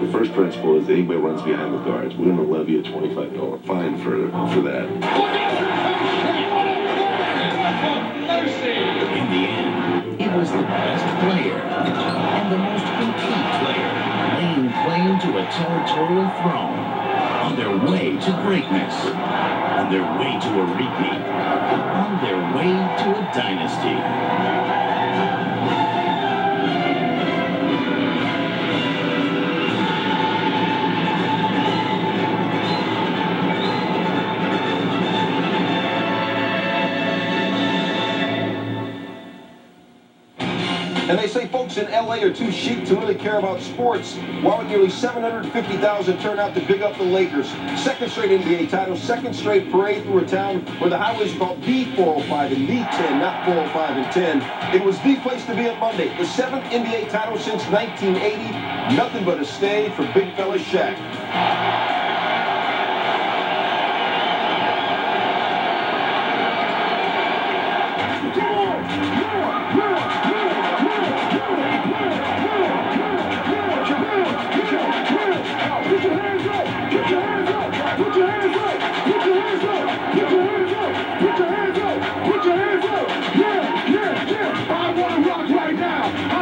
The first principle is that anybody runs behind the guards, we're going to levy a $25 fine for that. In the end, it was the best player and the most complete player laying claim to a territorial throne on their way to greatness, on their way to a repeat, on their way to a dynasty. And they say folks in LA are too chic to really care about sports. While with nearly 750,000 turn out to big up the Lakers. Second straight NBA title, second straight parade through a town where the highways are called the 405 and the 10, not 405 and 10. It was the place to be on Monday. The 7th NBA title since 1980. Nothing but a stay for big fella Shaq.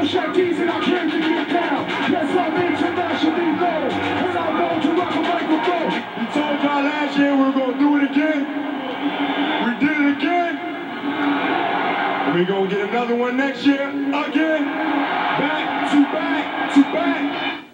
Shaq and I came to get down. Yes, I'm internationally known, and I'm known to rock a microphone. We told y'all last year we were going to do it again. We did it again. And we're going to get another one next year. Again. Back to back to back.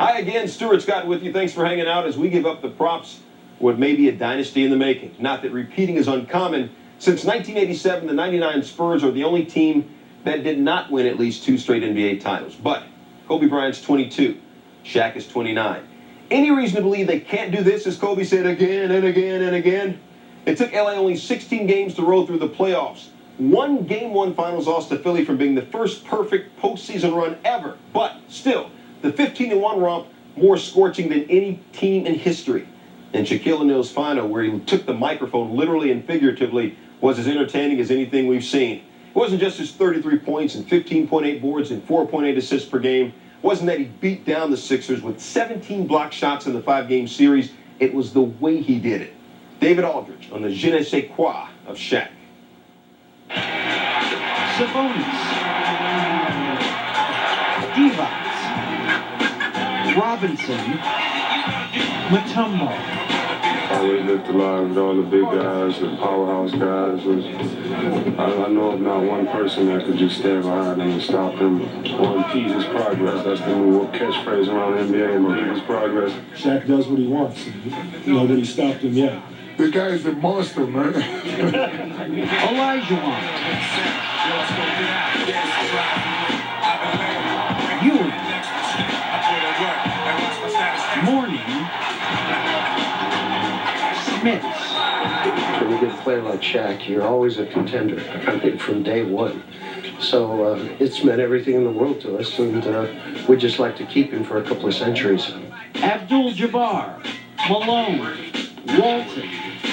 Hi again, Stuart Scott with you. Thanks for hanging out as we give up the props what may be a dynasty in the making. Not that repeating is uncommon. Since 1987, the 99 Spurs are the only team that did not win at least 2 straight NBA titles. But Kobe Bryant's 22. Shaq is 29. Any reason to believe they can't do this, as Kobe said again and again and again? It took LA only 16 games to roll through the playoffs. One Game 1 finals loss to Philly from being the first perfect postseason run ever. But still, the 15-1 romp more scorching than any team in history. And Shaquille O'Neal's final, where he took the microphone literally and figuratively, was as entertaining as anything we've seen. It wasn't just his 33 points and 15.8 boards and 4.8 assists per game. It wasn't that he beat down the Sixers with 17 block shots in the 5-game series. It was the way he did it. David Aldridge on the je ne sais quoi of Shaq. Sabonis. Divac. Robinson. Mutombo. Always looked alive with all the big guys, the powerhouse guys. I know of not one person that could just stand behind him and stop him or impede his progress. That's the new catchphrase around the NBA, impede his progress. Shaq does what he wants. Nobody stopped him yet. The guy is a monster, man. Olajuwon. Ewing. Morning. Smith. When you get a player like Shaq, you're always a contender. I mean, from day one. So it's meant everything in the world to us, and we'd just like to keep him for a couple of centuries. Abdul-Jabbar, Malone, Walton,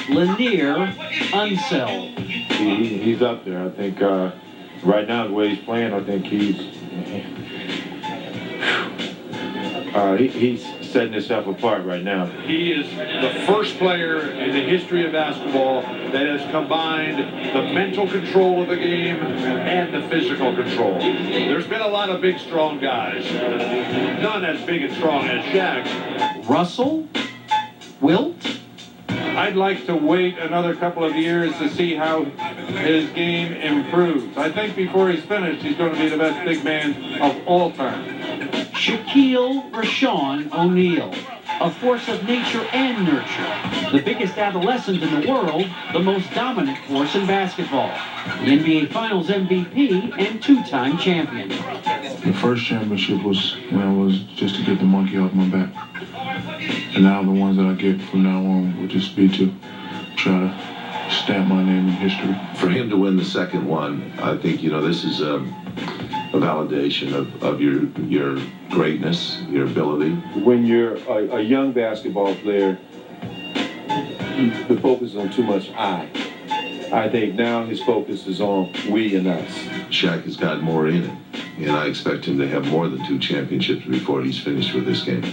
Lanier, Unseld. He's up there. I think right now the way he's playing, I think he's setting himself apart right now. He is the first player in the history of basketball that has combined the mental control of the game and the physical control. There's been a lot of big, strong guys. None as big and strong as Shaq. Russell? Wilt? I'd like to wait another couple of years to see how his game improves. I think before he's finished, he's going to be the best big man of all time. Shaquille Rashawn O'Neal, a force of nature and nurture, the biggest adolescent in the world, the most dominant force in basketball, the NBA Finals MVP and 2-time champion. The first championship was just to get the monkey off my back. And now the ones that I get from now on would just be to try to stamp my name in history. For him to win the second one, I think, this is a validation of your greatness, your ability. When you're a young basketball player, the focus is on too much I. I think now his focus is on we and us. Shaq has got more in him. and I expect him to have more than 2 championships before he's finished with this game.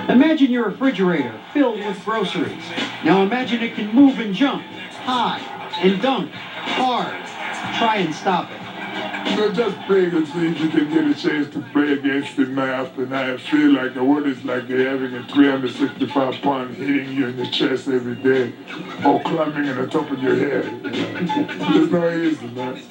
Imagine your refrigerator filled with groceries. Now imagine it can move and jump, high, and dunk, hard. Try and stop it. Just pray to see if you can get a chance to play against him after I feel like what it's like having a 365-pound hitting you in the chest every day or climbing on the top of your head. There's no easy, man.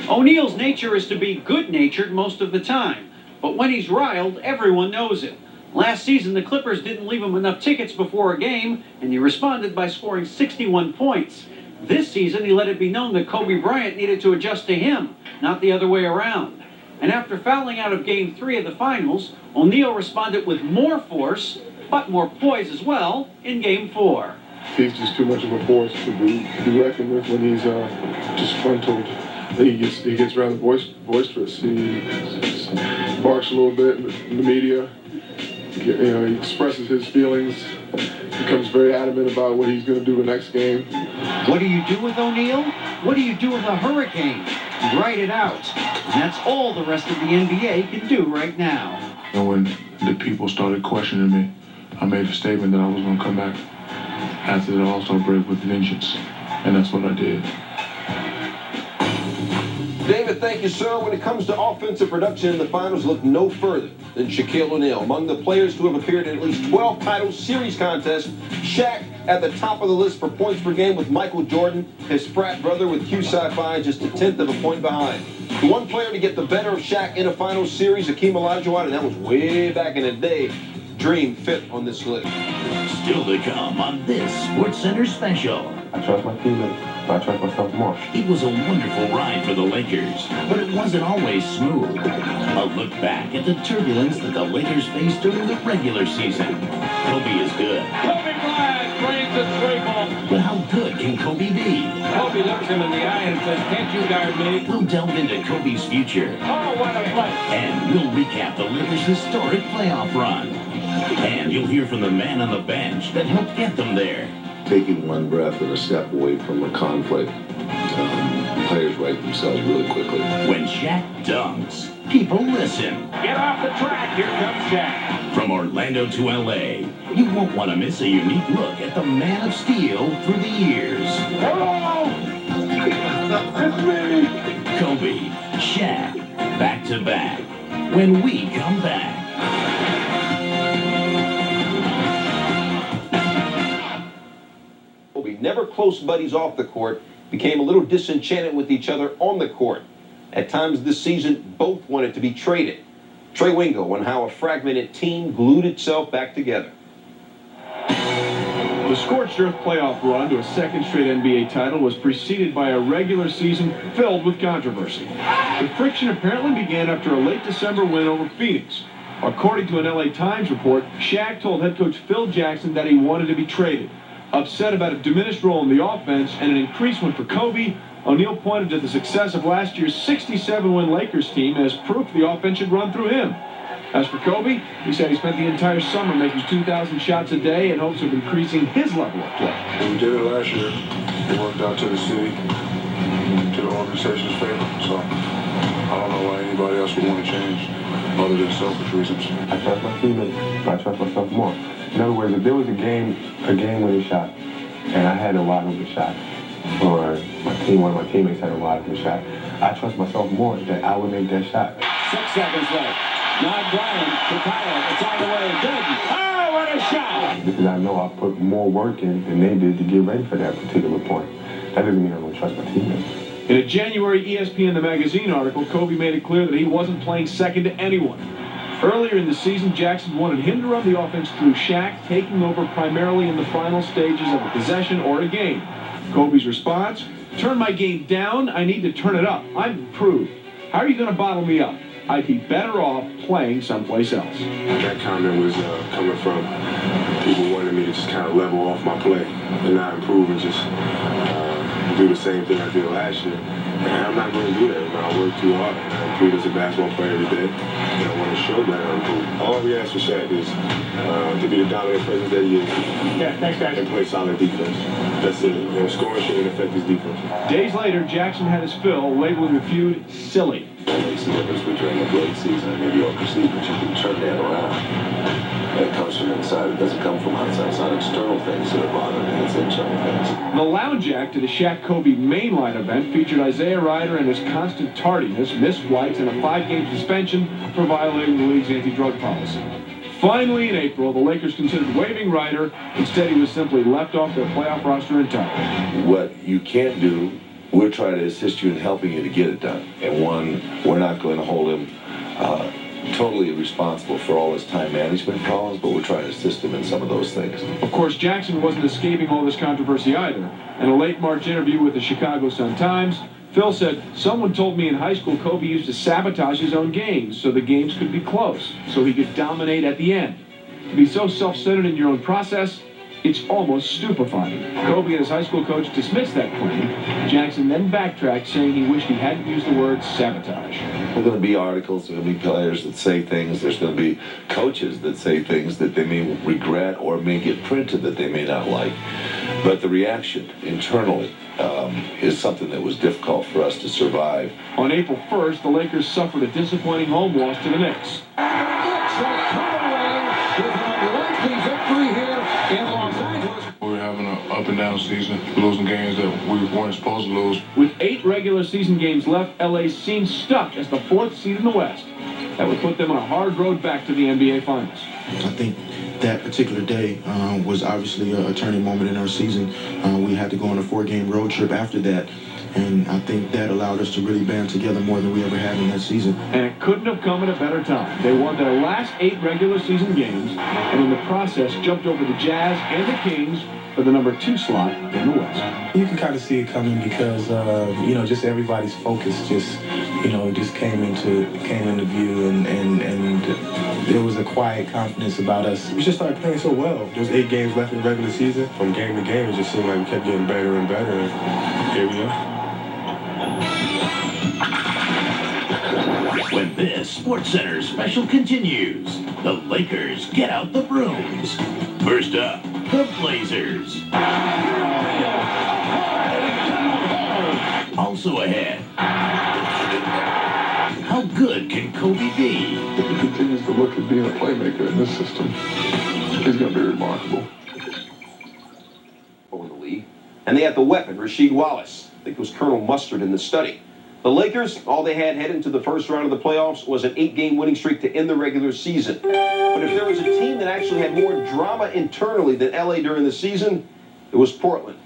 O'Neal's nature is to be good-natured most of the time, but when he's riled, everyone knows it. Last season, the Clippers didn't leave him enough tickets before a game, and he responded by scoring 61 points. This season, he let it be known that Kobe Bryant needed to adjust to him, not the other way around. And after fouling out of Game 3 of the Finals, O'Neal responded with more force, but more poise as well, in Game 4. He's just too much of a force to be reckoned with when he's disgruntled. He gets rather boisterous. He barks a little bit in the media. He expresses his feelings. Becomes very adamant about what he's going to do the next game. What do you do with O'Neal? What do you do with a hurricane? Write it out. And that's all the rest of the NBA can do right now. And when the people started questioning me, I made a statement that I was going to come back after the All-Star break with vengeance. And that's what I did. David, thank you, sir. When it comes to offensive production in the finals, look no further than Shaquille O'Neal. Among the players who have appeared in at least 12 title series contests, Shaq at the top of the list for points per game with Michael Jordan, his frat brother with Q Sci-Fi just a tenth of a point behind. The one player to get the better of Shaq in a finals series, Hakeem Olajuwon, and that was way back in the day, Dream fit on this list. Still to come on this SportsCenter special. I trust my teammates, but I trust myself more. It was a wonderful ride for the Lakers, but it wasn't always smooth. A look back at the turbulence that the Lakers faced during the regular season. Kobe is good. Kobe Bryant brings the triple. But how good can Kobe be? Kobe looks him in the eye and says, "Can't you guard me?" We'll delve into Kobe's future. Oh, what a play. And we'll recap the Lakers' historic playoff run. And you'll hear from the man on the bench that helped get them there. Taking one breath and a step away from a conflict, players right themselves really quickly. When Shaq dunks, people listen. Get off the track. Here comes Shaq. From Orlando to L.A., you won't want to miss a unique look at the man of steel through the years. Hello! It's me! Kobe, Shaq, back to back. When we come back. Never close buddies off the court, became a little disenchanted with each other on the court. At times this season, both wanted to be traded. Trey Wingo on how a fragmented team glued itself back together. The scorched earth playoff run to a second straight NBA title was preceded by a regular season filled with controversy. The friction apparently began after a late December win over Phoenix. According to an LA Times report, Shaq told head coach Phil Jackson that he wanted to be traded. Upset about a diminished role in the offense and an increased one for Kobe, O'Neal pointed to the success of last year's 67-win Lakers team as proof the offense should run through him. As for Kobe, he said he spent the entire summer making 2,000 shots a day in hopes of increasing his level of play. We did it last year. It worked out to the city, to the organization's favor. So I don't know why anybody else would want to change other than selfish reasons. I trust my teammates, but I trust myself more. In other words, if there was a game-winning shot, and I had a wide-open shot, or one of my teammates had a wide-open shot, I trust myself more that I would make that shot. 6 seconds left. Now Bryant to Kyle. It's on the way. Good. Oh, what a shot! Because I know I put more work in than they did to get ready for that particular point. That doesn't mean I don't trust my teammates. In a January ESPN The Magazine article, Kobe made it clear that he wasn't playing second to anyone. Earlier in the season, Jackson wanted him to run the offense through Shaq, taking over primarily in the final stages of a possession or a game. Kobe's response, "Turn my game down, I need to turn it up. I've improved. How are you going to bottle me up? I'd be better off playing someplace else." That comment was coming from people wanting me to just kind of level off my play and not improve and just do the same thing I did last year. And I'm not going to do that. I work too hard. I improve as a basketball player every day. And I want to show that I improve. All we ask for Shaq is to be the dominant presence that he is. Yeah, thanks, guys. And play solid defense. That's it. Scoring shouldn't affect his defense. Days later, Jackson had his fill, labeling the feud silly. that makes a difference between a great season and mediocre season. You can turn that around. That comes from inside. It doesn't come from outside. It's not external things that are bothering me. It's internal things. The lounge act to the Shaq Kobe mainline event featured Isaiah Ryder and his constant tardiness, missed flights, and a 5-game suspension for violating the league's anti-drug policy. Finally, in April, the Lakers considered waiving Ryder. Instead, he was simply left off their playoff roster entirely. What you can't do, we're trying to assist you in helping you to get it done. And one, we're not going to hold him totally responsible for all his time management problems, but we're trying to assist him in some of those things. Of course, Jackson wasn't escaping all this controversy either. In a late March interview with the Chicago Sun-Times, Phil said, "Someone told me in high school Kobe used to sabotage his own games so the games could be close, so he could dominate at the end. To be so self-centered in your own process, it's almost stupefying." Kobe and his high school coach dismissed that claim. Jackson then backtracked, saying he wished he hadn't used the word sabotage. There are going to be articles, there are going to be players that say things, there's going to be coaches that say things that they may regret or may get printed that they may not like. But the reaction internally is something that was difficult for us to survive. On April 1st, the Lakers suffered a disappointing home loss to the Knicks. We were having an up-and-down season, losing games that we weren't supposed to lose. With 8 regular season games left, LA seemed stuck as the 4th seed in the West. That would put them on a hard road back to the NBA Finals. I think that particular day was obviously a turning moment in our season. We had to go on a 4-game road trip after that. And I think that allowed us to really band together more than we ever had in that season. And it couldn't have come at a better time. They won their last 8 regular season games, and in the process jumped over the Jazz and the Kings for the number 2 slot in the West. You can kind of see it coming because, just everybody's focus just came into view, and there was a quiet confidence about us. We just started playing so well. There's 8 games left in the regular season. From game to game, it just seemed like we kept getting better and better, and here we are. When this SportsCenter special continues, the Lakers get out the brooms. First up, the Blazers. Also ahead, how good can Kobe be? If he continues to look at being a playmaker in this system, he's going to be remarkable. Over the league. And they had the weapon, Rasheed Wallace. I think it was Colonel Mustard in the study. The Lakers, all they had headed into the first round of the playoffs was an 8-game winning streak to end the regular season. But if there was a team that actually had more drama internally than LA during the season, it was Portland.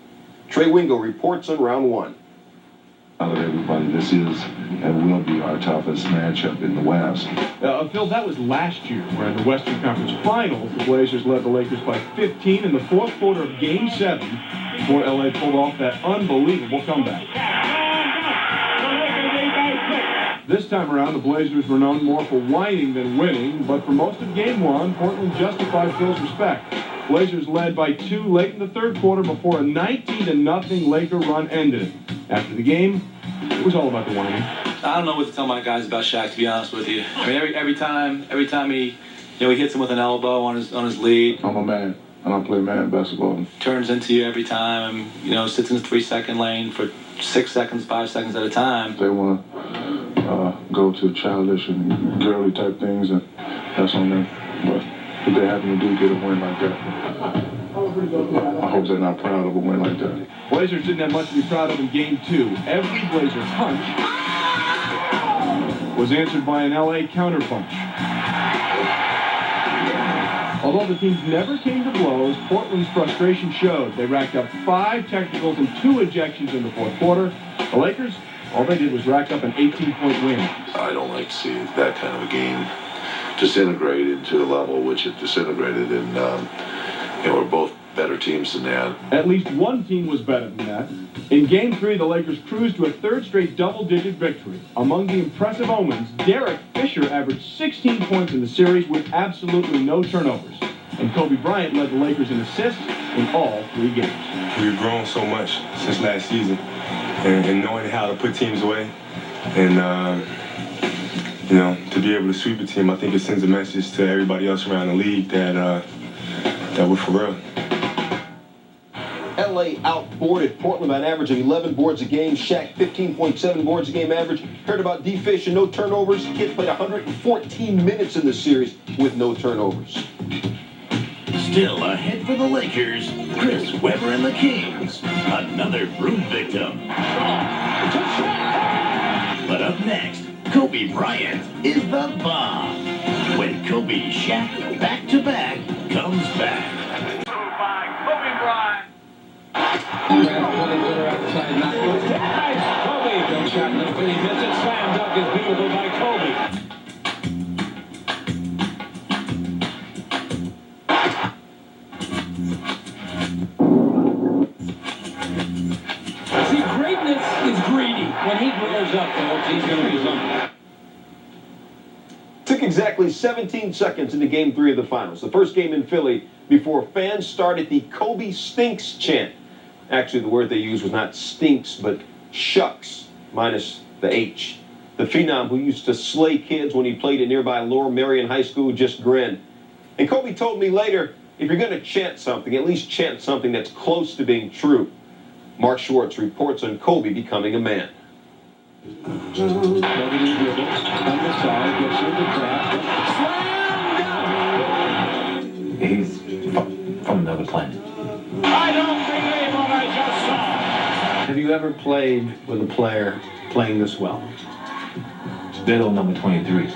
Trey Wingo reports on round 1. Everybody, this is and will be our toughest matchup in the West. Phil, that was last year, where in the Western Conference Finals, the Blazers led the Lakers by 15 in the 4th quarter of Game 7 before LA pulled off that unbelievable comeback. This time around, the Blazers were known more for whining than winning, but for most of Game 1, Portland justified Phil's respect. Blazers led by 2 late in the 3rd quarter before a 19-0 Laker run ended it. After the game, it was all about the whining. I don't know what to tell my guys about Shaq, to be honest with you. I mean, every time he, he hits him with an elbow on his lead. I'm a man, and I play man basketball. Turns into you every time, sits in the 3-second lane for 6 seconds, 5 seconds at a time. They want to go to childish and girly type things, and that's on them. But if they happen to get a win like that, I hope they're not proud of a win like that. Blazers didn't have much to be proud of in Game 2. Every Blazer punch was answered by an LA counterpunch. Although the teams never came to blows, Portland's frustration showed. They racked up 5 technicals and 2 ejections in the 4th quarter. The Lakers, all they did was rack up an 18-point win. I don't like to see that kind of a game disintegrate into a level which it disintegrated, and we're both better teams than that. At least one team was better than that. In Game 3, the Lakers cruised to a 3rd straight double-digit victory. Among the impressive omens, Derek Fisher averaged 16 points in the series with absolutely no turnovers. And Kobe Bryant led the Lakers in assists in all 3 games. We've grown so much since last season, and knowing how to put teams away, and to be able to sweep a team, I think it sends a message to everybody else around the league that we're for real. LA outboarded Portland by an average of 11 boards a game. Shaq, 15.7 boards a game average. Heard about D-Fish and no turnovers. Kid played 114 minutes in the series with no turnovers. Still ahead for the Lakers, Chris Webber and the Kings. Another brood victim. But up next, Kobe Bryant is the bomb. When Kobe Shaq back-to-back comes back. Kobe Bryant. Kobe. Jump shot, no good. He missed it. Slam dunk is beautiful by Kobe. See, greatness is greedy. When he grows up, folks, he's going to be something. Took exactly 17 seconds into Game 3 of the Finals, the first game in Philly, before fans started the Kobe Stinks chant. Actually, the word they used was not stinks, but shucks, minus the H. The phenom who used to slay kids when he played at nearby Lower Merion High School just grinned. And Kobe told me later, if you're going to chant something, at least chant something that's close to being true. Mark Schwartz reports on Kobe becoming a man. He's from another planet. I don't believe what I just saw. Have you ever played with a player playing this well? Little number 23.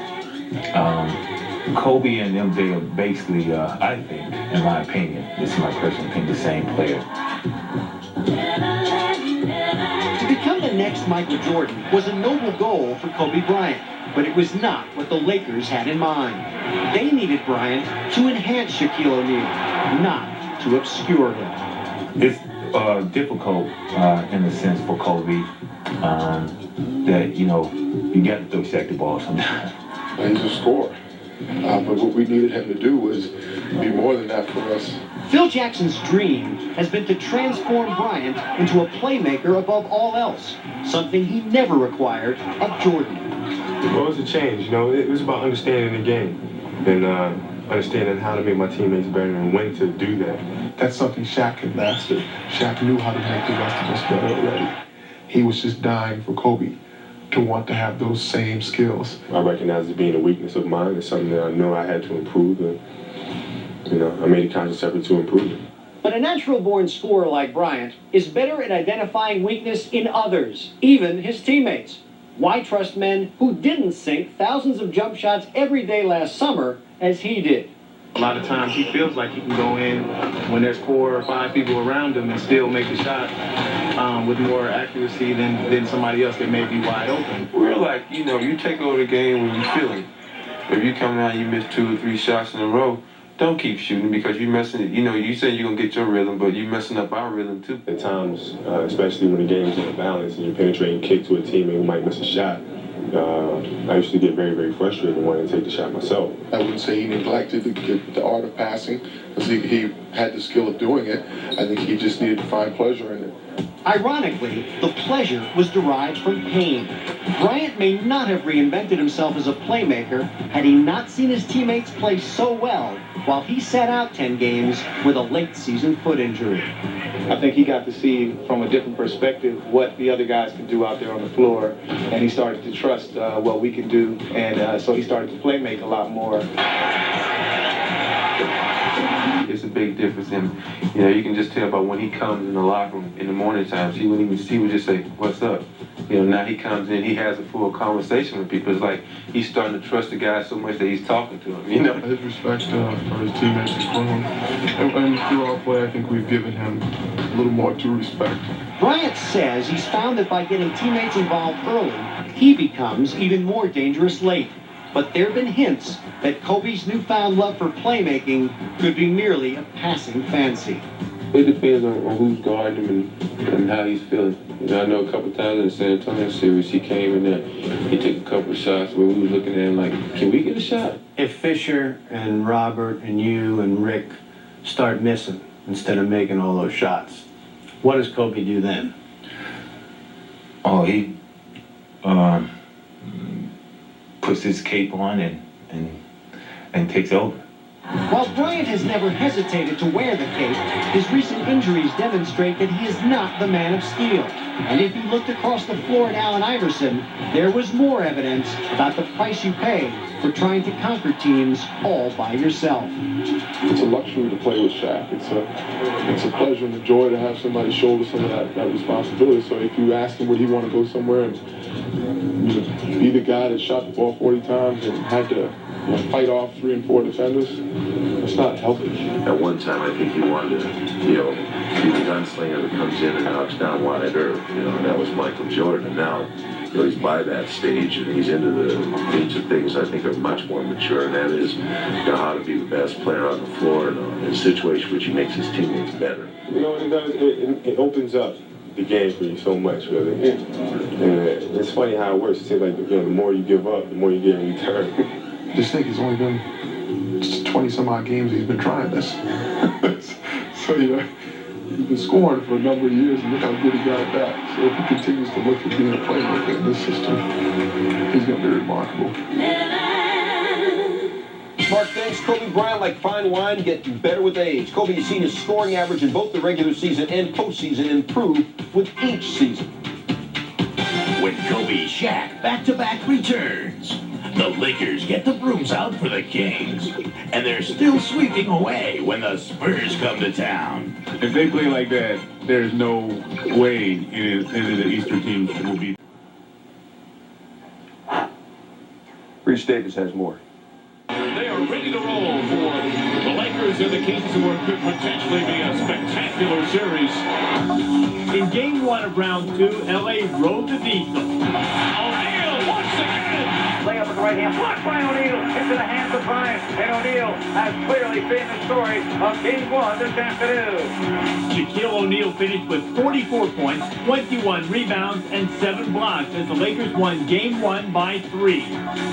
Kobe and MJ are basically, I think, in my opinion, this is my personal opinion, the same player. To become the next Michael Jordan was a noble goal for Kobe Bryant, but it was not what the Lakers had in mind. They needed Bryant to enhance Shaquille O'Neal, not to obscure him. It's difficult in a sense for Kobe that, you know, you got to throw Shaq the ball sometimes. He's a scorer. But what we needed him to do was be more than that for us. Phil Jackson's dream has been to transform Bryant into a playmaker above all else, something he never required of Jordan. Well, it was a change, you know. It was about understanding the game and understanding how to make my teammates better and when to do that. That's something Shaq had mastered. Shaq knew how to make the rest of us better already. He was just dying for Kobe to want to have those same skills. I recognize it being a weakness of mine. It's something that I know I had to improve, and you know, I made a conscious effort to improve it. But a natural-born scorer like Bryant is better at identifying weakness in others, even his teammates. Why trust men who didn't sink thousands of jump shots every day last summer as he did? A lot of times he feels like he can go in when there's 4 or 5 people around him and still make the shot with more accuracy than somebody else that may be wide open. We're like, you know, you take over the game when you feel it. If you come out and you miss 2 or 3 shots in a row, don't keep shooting because you're messing it. You know, you say you're going to get your rhythm, but you're messing up our rhythm too. At times, especially when the game's in balance and you're penetrating kick to a teammate who might miss a shot, I used to get very, very frustrated and wanted to take the shot myself. I wouldn't say he neglected the art of passing, because he had the skill of doing it. I think he just needed to find pleasure in it. Ironically, the pleasure was derived from pain. Bryant may not have reinvented himself as a playmaker had he not seen his teammates play so well while he sat out 10 games with a late-season foot injury. I think he got to see from a different perspective what the other guys can do out there on the floor, and he started to trust what we can do, and so he started to play make a lot more. It's a big difference, and you know, you can just tell by when he comes in the locker room in the morning times, he would just say, "What's up?" You know, now he comes in, he has a full conversation with people. It's like he's starting to trust the guy so much that he's talking to him, you know? His respect for his teammates has grown. And through our play, I think we've given him a little more due respect. Bryant says he's found that by getting teammates involved early, he becomes even more dangerous late. But there have been hints that Kobe's newfound love for playmaking could be merely a passing fancy. It depends on who's guarding him and how he's feeling. You know, I know a couple times in the San Antonio series, he came in there, he took a couple of shots where we were looking at him like, can we get a shot? If Fisher and Robert and you and Rick start missing instead of making all those shots, what does Kobe do then? Oh, he puts his cape on and takes over. While Bryant has never hesitated to wear the cape, his recent injuries demonstrate that he is not the man of steel. And if he looked across the floor at Allen Iverson, there was more evidence about the price you pay for trying to conquer teams all by yourself. It's a luxury to play with Shaq. It's a pleasure and a joy to have somebody shoulder some of that responsibility. So if you ask him would he want to go somewhere and be the guy that shot the ball 40 times and had to fight off 3 and 4 defenders, it's not healthy. At one time, I think he wanted to, be the gunslinger that comes in and knocks down wide earth. That was Michael Jordan. And now, he's by that stage and he's into things I think are much more mature, and that is how to be the best player on the floor and in a situation which he makes his teammates better. What it does, it opens up the game for you so much, really. And it's funny how it works. It seems like the more you give up, the more you get in return. Just think it's only been 20 some odd games he's been trying this. So he's been scoring for a number of years, and look how good he got it back. So if he continues to look at being a playmaker in this system, he's going to be remarkable. Mark, thanks. Kobe Bryant, like fine wine, getting better with age. Kobe has seen his scoring average in both the regular season and postseason improve with each season. When Kobe Shaq back-to-back returns, the Lakers get the brooms out for the Kings, and they're still sweeping away when the Spurs come to town. If they play like that, there's no way any of the Eastern teams will be. Reese Davis has more. They are ready to roll for the Lakers and the Kings, what could potentially be a spectacular series. In Game 1 of Round 2, L.A. rode the diesel. O'Neal once again. Layup with the right hand, blocked by O'Neal into the hands of Bryant, and O'Neal has clearly been the story of Game 1 this afternoon. Shaquille O'Neal finished with 44 points, 21 rebounds, and 7 blocks as the Lakers won Game 1 by 3. We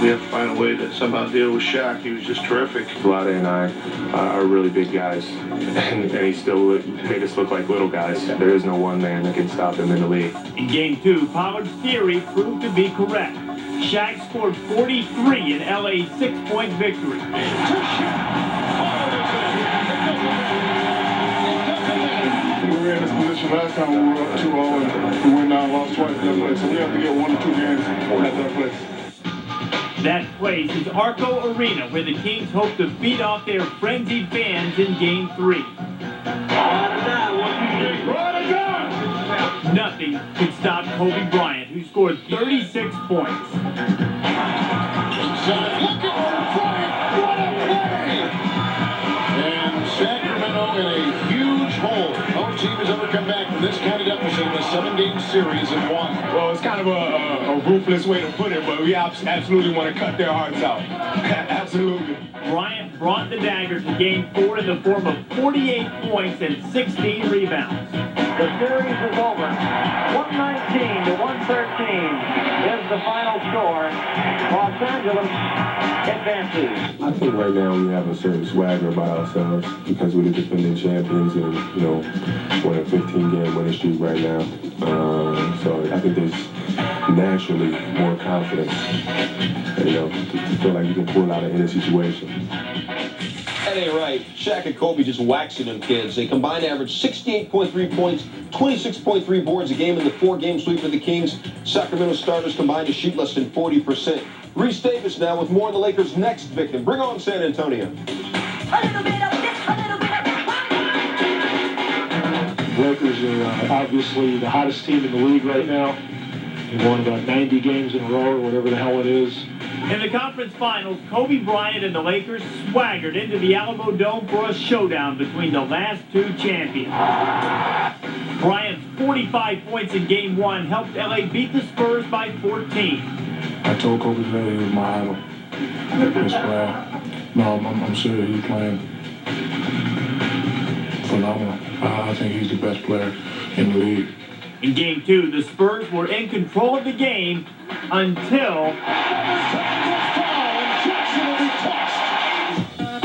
have to find a way to somehow deal with Shaq. He was just terrific. Vlade and I are really big guys, and he still made us look like little guys. There is no one man that can stop him in the league. In Game 2, Pollard's theory proved to be correct. Shaq scored 43 in LA's 6-point victory. We were in this position last time when we were up 2-0 and we went down and lost twice in that place. So we have to get 1 or 2 games at that place. That place is Arco Arena, where the Kings hope to feed off their frenzied fans in Game 3. Nothing could stop Kobe Bryant, who scored 36 points. And Sacramento in a huge hole. No team has ever come back from this kind of deficit in a 7-game series and won. Well, it's kind of a ruthless way to put it, but we absolutely want to cut their hearts out. Absolutely. Bryant brought the dagger to Game 4 in the form of 48 points and 16 rebounds. The series is over. 119 to 113 is the final score. Los Angeles advances. I think right now we have a certain swagger about ourselves because we're the defending champions and, we're a 15-game winning streak right now. So I think there's naturally more confidence, to feel like you can pull out of any situation. That ain't right. Shaq and Kobe just waxing them kids. They combined average 68.3 points, 26.3 boards a game in the 4-game sweep for the Kings. Sacramento starters combined to shoot less than 40%. Reese Davis now with more on the Lakers' next victim. Bring on San Antonio. Lakers are obviously the hottest team in the league right now. They've won about 90 games in a row or whatever the hell it is. In the conference finals, Kobe Bryant and the Lakers swaggered into the Alamo Dome for a showdown between the last 2 champions. Bryant's 45 points in Game 1 helped LA beat the Spurs by 14. I told Kobe today he was my idol. Best player. No, I'm serious. He's playing phenomenal. I think he's the best player in the league. In Game 2, the Spurs were in control of the game until...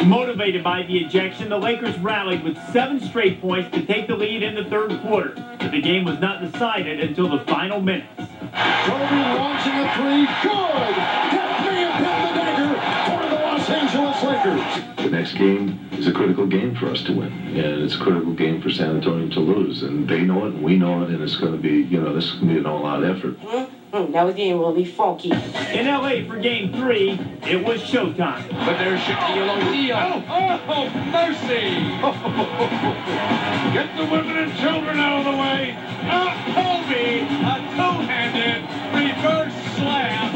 Motivated by the ejection, the Lakers rallied with 7 straight points to take the lead in the 3rd quarter. But the game was not decided until the final minutes. Kobe launching a 3. Good! That may have hit the dagger for the Los Los Angeles Lakers. The next game is a critical game for us to win, and it's a critical game for San Antonio to lose, and they know it, and we know it, and it's going to be, this is going to be an all-out effort. That game will be funky. In L.A. for Game 3, it was showtime. But there's Shaquille O'Neal. Oh, mercy! Get the women and children out of the way. Kobe, a two-handed reverse slam.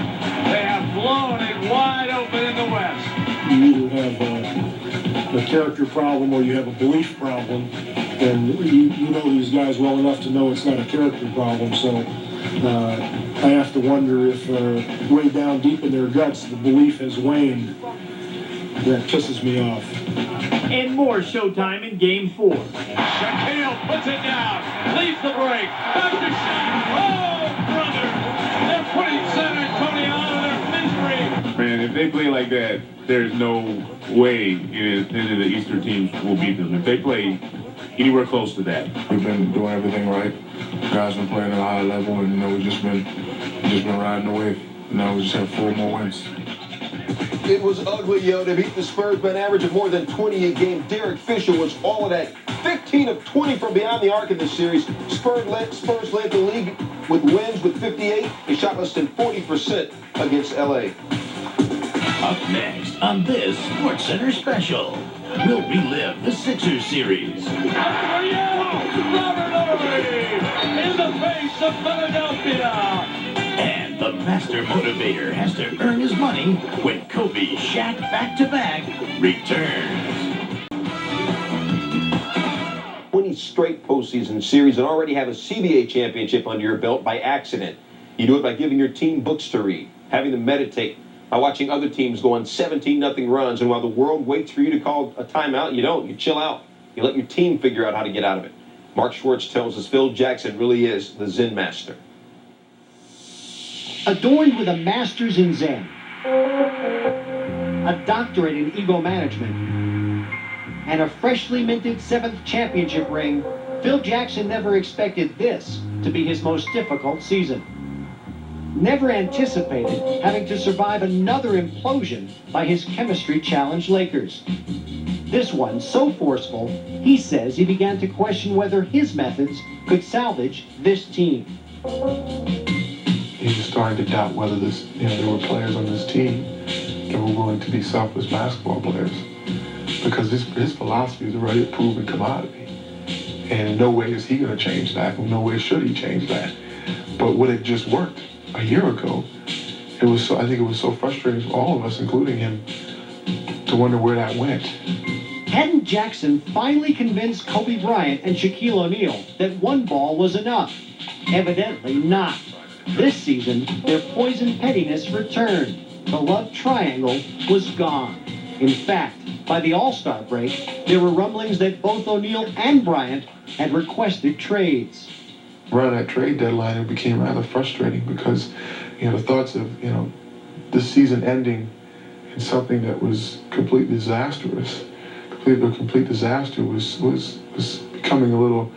They have blown it wide open in the West. You either have a character problem or you have a belief problem, and you know these guys well enough to know it's not a character problem, so I have to wonder if way down deep in their guts the belief has waned. That pisses me off. And more showtime in Game 4. Shaquille puts it down, leads the break, back to Shaq. Oh, brother! They're putting San Antonio out of their misery. Man, if they play like that, there's no way any of the Eastern teams will beat them. If they play anywhere close to that. We've been doing everything right. Guys been playing at a high level, and we've just been riding the wave. Now we just have 4 more wins. It was ugly, yo, to beat the Spurs by an average of more than 20 a game. Derek Fisher was all of that. 15 of 20 from beyond the arc in this series. Spurs led the league with wins with 58. They shot less than 40% against L.A. Up next on this SportsCenter special, we'll relive the Sixers series. Robert Horry in the face of Philadelphia. And the master motivator has to earn his money when Kobe Shaq back-to-back returns. 20 straight postseason series and already have a CBA championship under your belt by accident. You do it by giving your team books to read, having them meditate, by watching other teams go on 17-0 runs, and while the world waits for you to call a timeout, you don't. You chill out. You let your team figure out how to get out of it. Mark Schwartz tells us Phil Jackson really is the Zen master. Adorned with a master's in Zen, a doctorate in ego management, and a freshly minted 7th championship ring, Phil Jackson never expected this to be his most difficult season. Never anticipated having to survive another implosion by his chemistry-challenged Lakers. This one so forceful, he says he began to question whether his methods could salvage this team. He's just starting to doubt whether there were players on this team that were willing to be selfless basketball players, because his philosophy is already a proven commodity, and in no way is he going to change that. In no way should he change that. But would it just worked a year ago? I think it was so frustrating for all of us, including him, to wonder where that went. Hadn't Jackson finally convinced Kobe Bryant and Shaquille O'Neal that one ball was enough? Evidently not. This season, their poison pettiness returned. The love triangle was gone. In fact, by the All-Star break, there were rumblings that both O'Neal and Bryant had requested trades. Around that trade deadline, it became rather frustrating because, the thoughts of, this season ending in something that was completely disastrous, complete disaster was becoming a little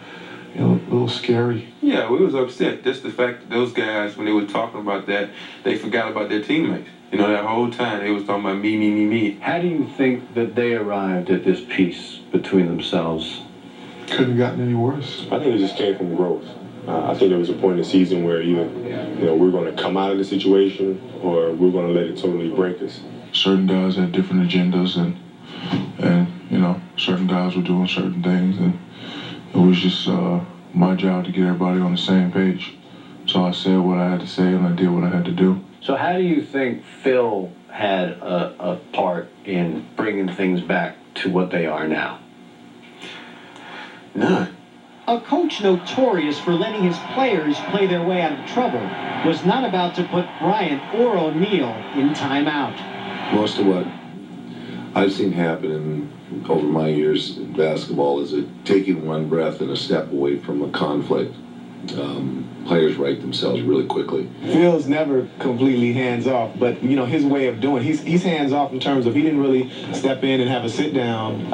scary. Yeah, we was upset. Just the fact that those guys, when they were talking about that, they forgot about their teammates. That whole time they was talking about me, me, me, me. How do you think that they arrived at this peace between themselves? Couldn't have gotten any worse. I think it just came from growth. I think there was a point in the season where either, we're going to come out of the situation or we're going to let it totally break us. Certain guys had different agendas, and certain guys were doing certain things, and it was just my job to get everybody on the same page. So I said what I had to say, and I did what I had to do. So how do you think Phil had a part in bringing things back to what they are now? None. A coach notorious for letting his players play their way out of trouble was not about to put Bryant or O'Neal in timeout. Most of what I've seen happen over my years in basketball is taking one breath and a step away from a conflict. Players right themselves really quickly. Phil's never completely hands off, but his way of doing, he's hands off in terms of he didn't really step in and have a sit down,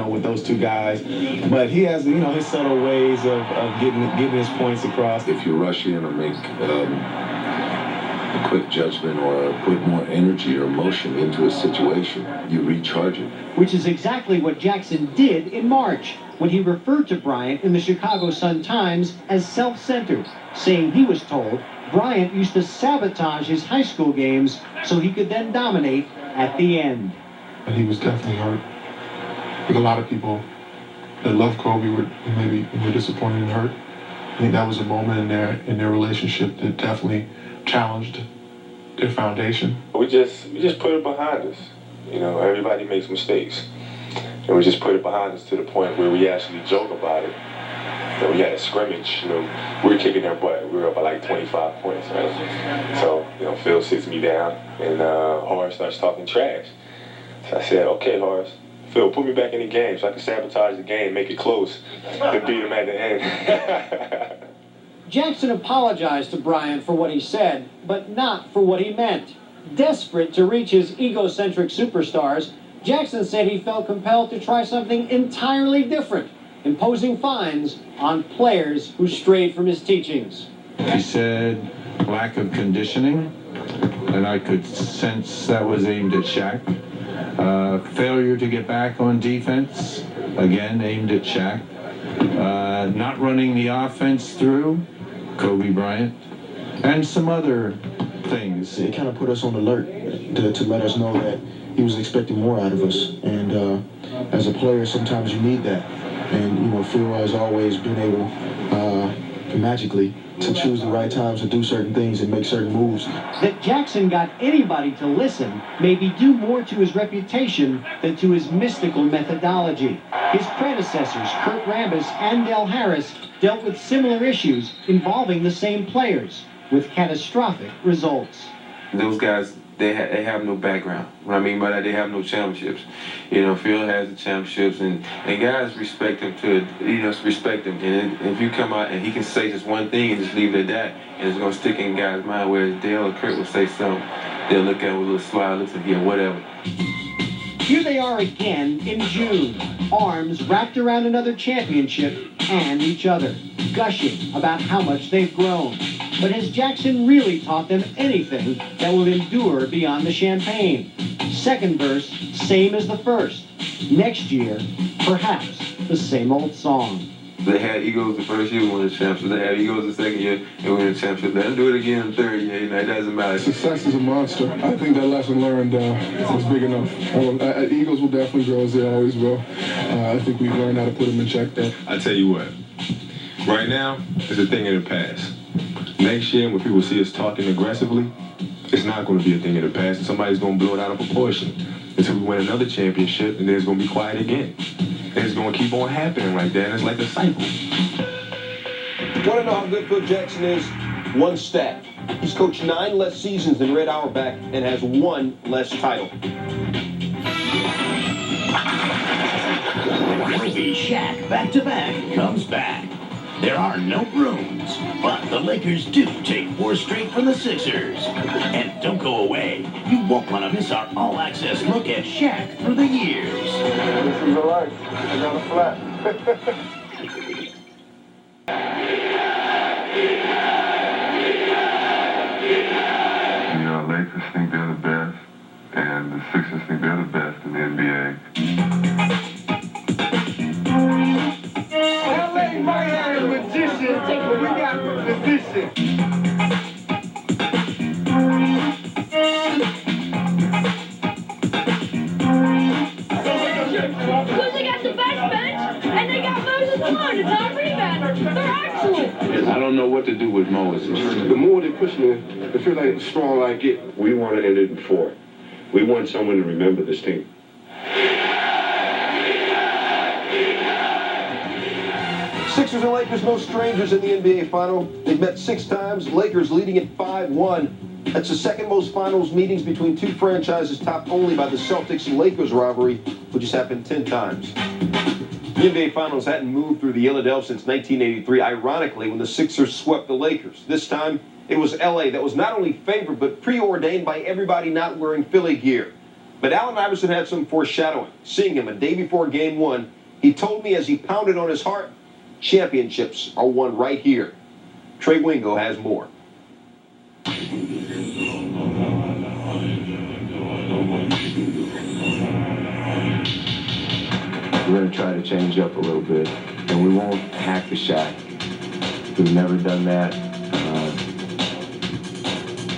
with those two guys, but he has his subtle ways of getting his points across. If you rush in or make a quick judgment or put more energy or emotion into a situation. You recharge it. Which is exactly what Jackson did in March, when he referred to Bryant in the Chicago Sun-Times as self-centered, saying he was told Bryant used to sabotage his high school games so he could then dominate at the end. And he was definitely hurt. I think a lot of people that love Kobe were disappointed and hurt. I think that was a moment in their relationship that definitely challenged their foundation. We just put it behind us. You know, everybody makes mistakes. And we just put it behind us to the point where we actually joke about it. You know, we had a scrimmage, you know, we were kicking their butt. We were up by like 25 points, right? So, you know, Phil sits me down and Horace starts talking trash. So I said, okay, Horace, Phil, put me back in the game so I can sabotage the game, make it close, and beat him at the end. Jackson apologized to Bryant for what he said, but not for what he meant. Desperate to reach his egocentric superstars, Jackson said he felt compelled to try something entirely different, imposing fines on players who strayed from his teachings. He said lack of conditioning, and I could sense that was aimed at Shaq. Failure to get back on defense, again aimed at Shaq. Not running the offense through, Kobe Bryant, and some other things. It kind of put us on alert to let us know that he was expecting more out of us. And as a player, sometimes you need that. And, you know, Phil has always been able, magically, to choose the right times to do certain things and make certain moves. That Jackson got anybody to listen may be due more to his reputation than to his mystical methodology. His predecessors, Kurt Rambis and Del Harris, dealt with similar issues involving the same players, with catastrophic results. Those guys, they have no background. What I mean by that, they have no championships. You know, Phil has the championships, and guys respect him respect him. And if you come out and he can say just one thing and just leave it at that, and it's going to stick in guys' mind, whereas Dale or Kurt will say something, they'll look at it with a little smile, looks like, yeah, whatever. Here they are again in June, arms wrapped around another championship and each other, gushing about how much they've grown. But has Jackson really taught them anything that will endure beyond the champagne? Second verse, same as the first. Next year, perhaps the same old song. They had egos the first year, we won the championship. They had egos the second year, and we won the championship. Let them do it again in the third year. You know, it doesn't matter. Success is a monster. I think that lesson learned was big enough. Egos will definitely grow, as they always will. I think we've learned how to put them in check, though. I tell you what, right now, it's a thing in the past. Next year, when people see us talking aggressively, it's not going to be a thing in the past, and somebody's going to blow it out of proportion until we win another championship, and then it's going to be quiet again. And it's going to keep on happening like that, and it's like a cycle. Want to know how good Phil Jackson is? One stat. He's coached 9 less seasons than Red Auerbach and has 1 less title. Kobe Shaq back-to-back comes back. There are no brooms, but the Lakers do take 4 straight from the Sixers. And don't go away. You won't want to miss our all-access look at Shaq through the years. This is a life. I got a flat. The Lakers think they're the best, and the Sixers think they're the best in the NBA. LA might have a magician, but we got a physician. Because they got the best bench, and they got Moses Malone, the top rebounder. They're excellent. I don't know what to do with Moses. The more they push me, I feel like the stronger I get. We want to end it in 4. We want someone to remember this team. Sixers and Lakers no strangers in the NBA final. They've met 6 times, Lakers leading at 5-1. That's the second most finals meetings between 2 franchises, topped only by the Celtics and Lakers rivalry, which has happened 10 times. The NBA Finals hadn't moved through the Philadelphia since 1983, ironically, when the Sixers swept the Lakers. This time, it was LA that was not only favored, but preordained by everybody not wearing Philly gear. But Allen Iverson had some foreshadowing. Seeing him a day before Game 1, he told me as he pounded on his heart, championships are won right here. Trey Wingo has more. we're going to try to change up a little bit. And we won't hack the shot. We've never done that.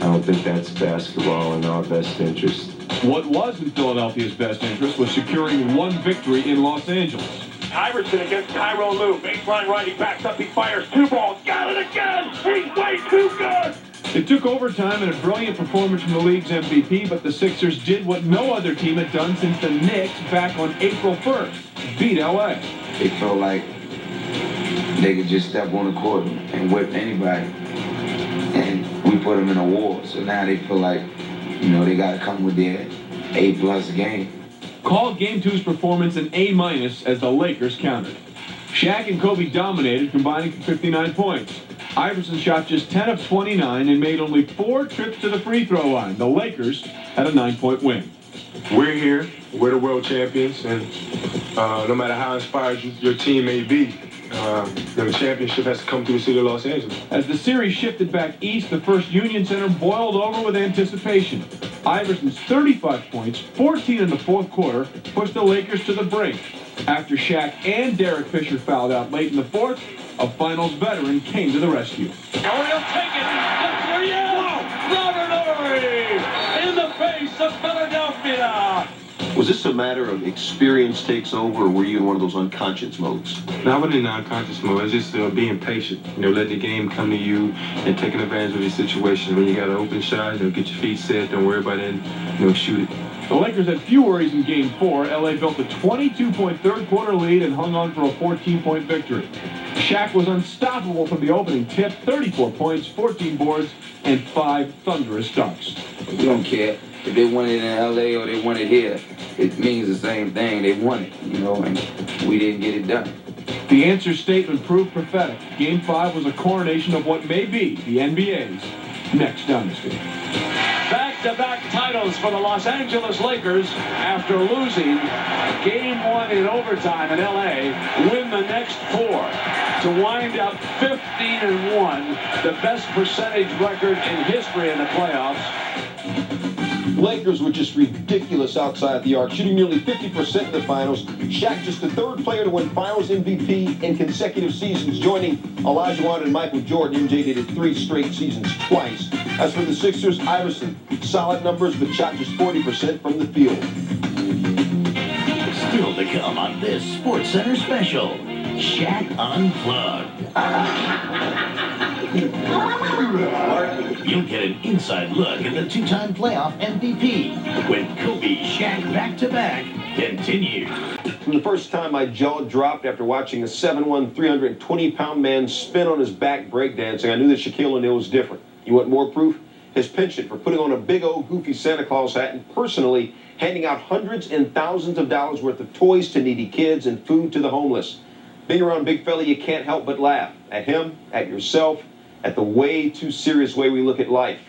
I don't think that's basketball in our best interest. What was in Philadelphia's best interest was securing one victory in Los Angeles. Iverson against Tyronn Lue. Baseline right, he backs up, he fires 2 balls. Got it again! He's way too good! It took overtime and a brilliant performance from the league's MVP, but the Sixers did what no other team had done since the Knicks back on April 1st, beat LA. They felt like they could just step on the court and whip anybody. And we put them in a war, so now they feel like, you know, they got to come with their A+ game. Called Game 2's performance an A- as the Lakers countered. Shaq and Kobe dominated, combining for 59 points. Iverson shot just 10 of 29 and made only 4 trips to the free throw line. The Lakers had a 9-point win. We're here. We're the world champions, and no matter how inspired your team may be, the championship has to come through the city of Los Angeles. As the series shifted back east, the First Union Center boiled over with anticipation. Iverson's 35 points, 14 in the fourth quarter, pushed the Lakers to the brink. After Shaq and Derek Fisher fouled out late in the fourth, a finals veteran came to the rescue. Horry will take it. There he is. Robert Horry in the face of Philadelphia. Was this a matter of experience takes over, or were you in one of those unconscious modes? No, I wasn't in unconscious mode. It's just being patient. You know, letting the game come to you and taking advantage of these situations. When you got an open shot, you know, get your feet set. Don't worry about it. You know, shoot it. The Lakers had few worries in Game 4. LA built a 22-point third-quarter lead and hung on for a 14-point victory. Shaq was unstoppable from the opening tip, 34 points, 14 boards, and 5 thunderous dunks. We don't care if they won it in LA or they won it here. It means the same thing. They won it, you know, and we didn't get it done. The answer statement proved prophetic. Game 5 was a coronation of what may be the NBA's next dynasty. Back-to-back titles for the Los Angeles Lakers after losing Game 1 in overtime in LA, win the next 4 to wind up 15-1, the best percentage record in history in the playoffs. Lakers were just ridiculous outside the arc, shooting nearly 50% in the finals. Shaq just the 3rd player to win Finals MVP in consecutive seasons, joining Olajuwon and Michael Jordan. MJ did it 3 straight seasons twice. As for the Sixers, Iverson, solid numbers, but shot just 40% from the field. Still to come on this SportsCenter special, Shaq Unplugged. You'll get an inside look at the 2-time playoff MVP when Kobe Shaq back-to-back continue. From the first time my jaw dropped after watching a 7'1", 320-pound man spin on his back breakdancing, I knew that Shaquille O'Neal was different. You want more proof? His penchant for putting on a big old goofy Santa Claus hat and personally handing out hundreds and thousands of dollars worth of toys to needy kids and food to the homeless. Being around Big Fella, you can't help but laugh at him, at yourself, at the way too serious way we look at life.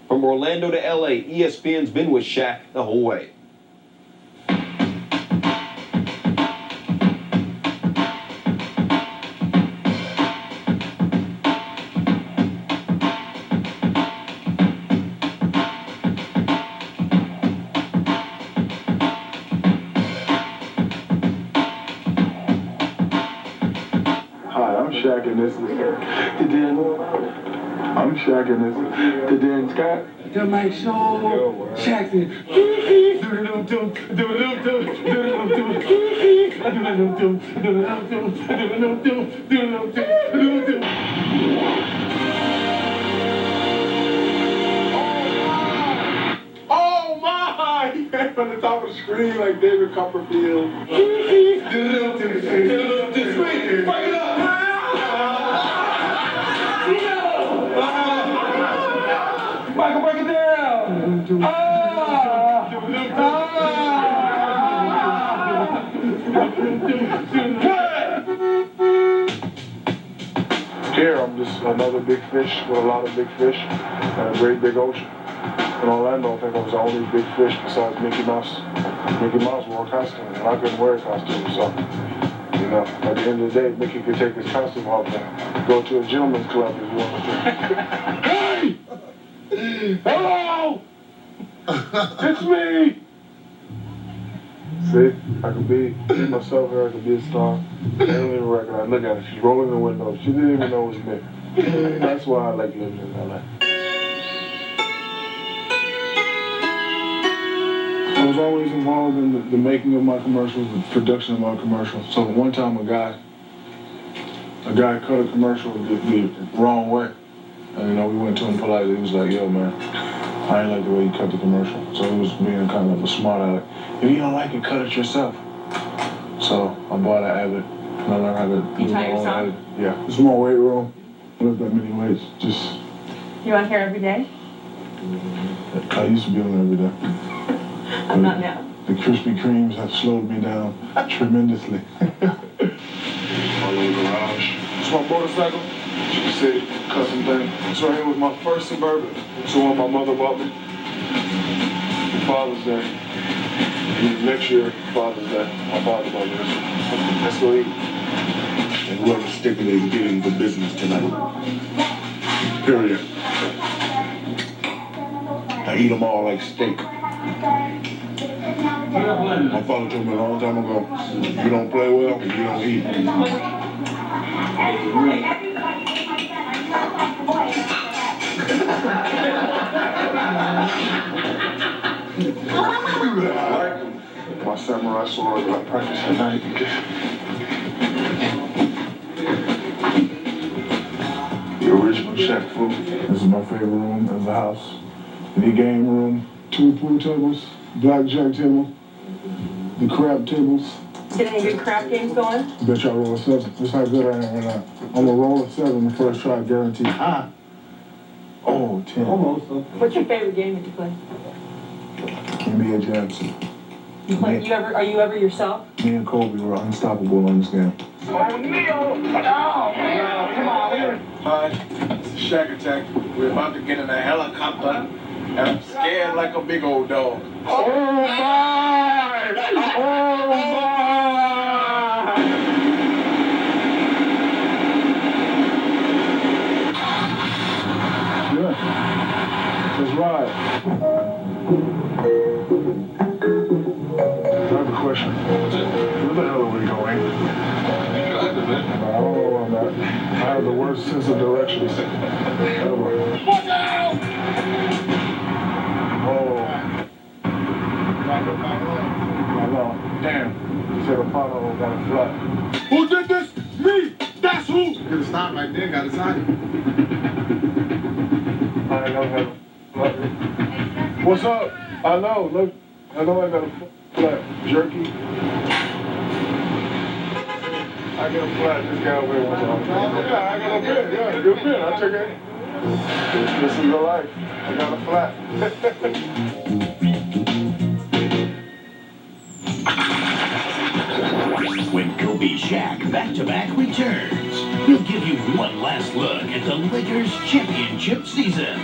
From Orlando to LA, ESPN's been with Shaq the whole way. Shaq and this is the Dan. I'm Shaq and this is the Dan Scott. The Mike Show. Shaq. Oh my! He came from the top of the screen like David Copperfield. Fuck it up! Michael, break it down. Here, I'm just another big fish with a lot of big fish and a great big ocean. In Orlando, I think I was the only big fish besides Mickey Mouse. Mickey Mouse wore a costume, and I couldn't wear a costume, so, you know, at the end of the day, Mickey could take his costume off and go to a gentleman's club if you wanted to. Hey! Hello! It's me! See, I could be myself here, I could be a star. They don't even recognize. Look at her, she's rolling the window. She didn't even know it was me. That's why I like living in LA. I was always involved in the making of my commercials, the production of my commercials. So one time a guy cut a commercial the wrong way. And we went to him politely. He was like, yo, man, I ain't like the way you cut the commercial. So he was being kind of a smart aleck. If you don't like it, cut it yourself. So I bought an Abbott, and I learned how to do my own edit. Yeah, small weight room. Lift that many weights. Just. You on here every day? I used to be on every day. I'm not now. The Krispy Kremes have slowed me down tremendously. My little garage. It's my motorcycle. You can see custom thing. This right here was my first Suburban. It's the one my mother bought me for Father's Day. And next year, Father's Day, my father bought me this one. Let's go eat. And whoever stipulates getting the business tonight. Period. I eat them all like steak. My father told me a long time ago, you don't play well, you don't eat. My samurai sword that I practice at night. The original Shaq food. This is my favorite room in the house. The game room, 2 pool tables, blackjack table, the crab tables. Get any good crap games going? Bet y'all roll a 7. That's how good I am right now. I'm gonna roll a 7 the first try, guaranteed. Oh, 10. Almost. What's your favorite game that you play? NBA Jams. Are you ever yourself? Me and Kobe were unstoppable on this game. O'Neal! Come on. Hi, this is Shaq Attack. We're about to get in a helicopter, and I'm scared like a big old dog. Oh my! Oh my! Yeah. Let's ride. I have a question. Where the hell are we going? I don't know where I'm at. I have the worst sense of directions ever. Watch out! Oh. I know. Damn. He said Apollo got a flat. Who did this? Me! That's who! You could have stopped right there, got inside. I never had a flat. What's up? I know. Look. I know I got a flat. Jerky. I get a flat. This guy over here wants a Yeah, I got a pin. Yeah, good pin. I took it. This is the life. I got a flat. When Kobe Shaq back-to-back returns, we'll give you one last look at the Lakers championship season.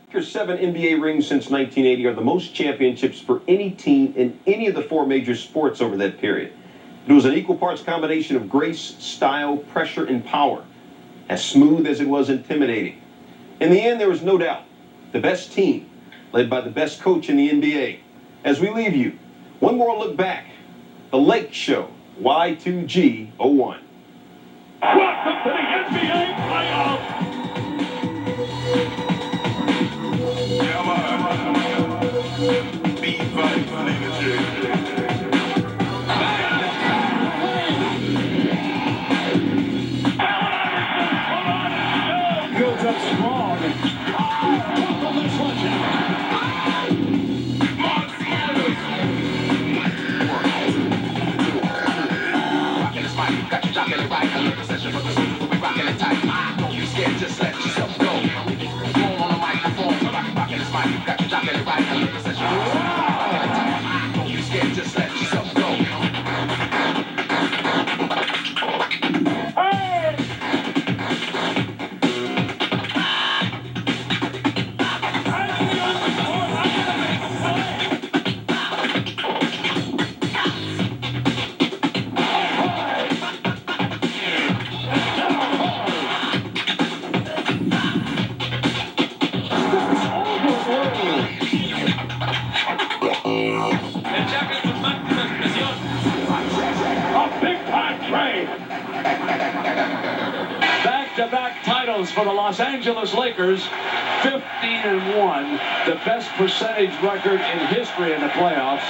Lakers' 7 NBA rings since 1980 are the most championships for any team in any of the 4 major sports over that period. It was an equal parts combination of grace, style, pressure, and power, as smooth as it was intimidating. In the end, there was no doubt, the best team, led by the best coach in the NBA. As we leave you, one more look back, the Lake Show, Y2G01. Welcome to the NBA playoffs! Builds up strong. On the Rockin' this mic, got you jockin' it right. I love the session, but the super we rockin' it tight. Don't be scared, just let yourself go. Boom on the microphone, rockin' this mic, got you jockin' it right. I love the session, but the super we rockin' it tight. Don't be scared, just let yourself go. Big Padre. Back-to-back titles for the Los Angeles Lakers, 15-1, the best percentage record in history in the playoffs.